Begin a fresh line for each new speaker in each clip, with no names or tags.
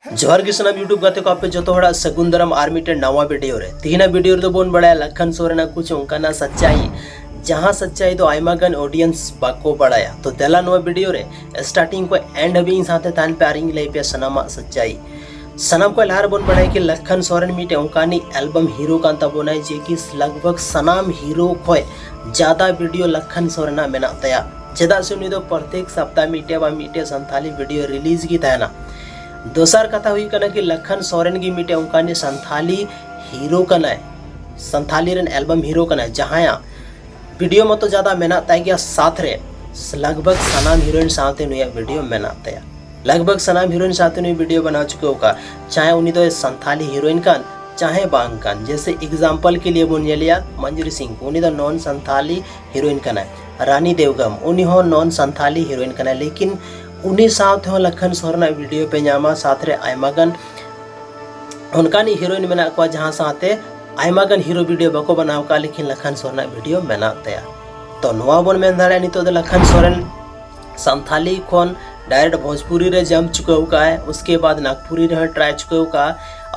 जोहर के सनाम यूट्यूब गाते को आपे जो हड़ा सगुन दाराम आर मिटे नवा वीडियो रे तीना वीडियो रे बोन बड़ा लखन सोरेना कुछ उनका सच्चाई जहाँ सच्चाई तो आयमा गन ऑडियंस बाको बड़ाया तो देला नवा वीडियो रे स्टार्टिंग को एंड हबी साथे तान पे आरिंग लई पे सनामा सच्चाई सनाम को लार बोन बड़ाय कि लखन सोरेन मिटे उनकानी एल्बम हीरो कान तबोनाय जे कि लगभग सनाम हीरो खोय ज्यादा वीडियो लखन सोरेना मेना तया चेदा से उनी दो प्रत्येक सप्ताह मिटे संथाली वीडियो रिलीज की तहना दोसर कथा हुई कना कि लखन सोरेन की मिटे उनकानी संथाली हीरो कना संथाली रेन एल्बम हीरो कना जहां वीडियो मतो ज्यादा मेना ताय गया साथ रे लगभग सनाम हीरोइन साथे नुया वीडियो मेना तया लगभग सनाम हीरोइन साथे नुई वीडियो बना चुके का चाहे उनी दो संथाली हीरोइन कान चाहे बांग कान जैसे एग्जांपल के लिए बोन लिया मंजूरी सिंह उनी दो नॉन संथाली हीरोइन कना रानी देवगम उनी हो नॉन संथाली हीरोइन कना लेकिन उन्हीं साथ हो लखन सोरेन वीडियो पे नामा साथ रे आयमागन उनकानी हीरोइन मेना को जहां साथे आयमागन हीरो वीडियो बको बनाव का लेकिन लखन सोरेन वीडियो मेना तया तो नवा बोन मेन धारे नितो लखन सोरेन संथाली खोन डायरेक्ट भोजपुरी रे जम चुका है उसके बाद नागपुरी रे ट्राई चुका का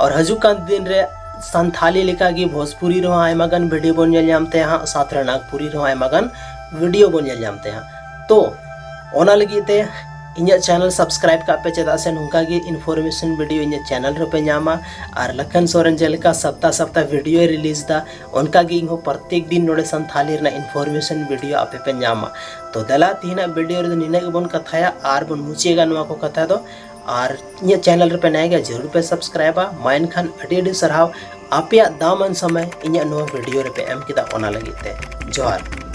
और हजुका दिन रे संथाली लेका की भोजपुरी रे आयमागन वीडियो बोन जामते हां साथ रे नागपुरी रे आयमागन वीडियो बोन जामते हां तो ओना लगी इन्या चैनल सब्सक्राइब का पे चेदा से नुका की इन्फॉर्मेशन वीडियो इन्या चैनल रे पे नामा और लखन सोरेन जेलका सप्ताह वीडियो रिलीज दा उनका की इहो प्रत्येक दिन नोडे संथाली रे इन्फॉर्मेशन वीडियो आपे पे नामा तो दला तीना वीडियो रे निने के बोन कथाया आर बोन मुचेगा नवा को कथा दो और इन्या चैनल रे पे नायगा जरूर पे सब्सक्राइबा माइन खान अडी सरहाव आपया दामन समय इन्या नवा वीडियो रे पे एम किदा ओना लगी ते जोहार।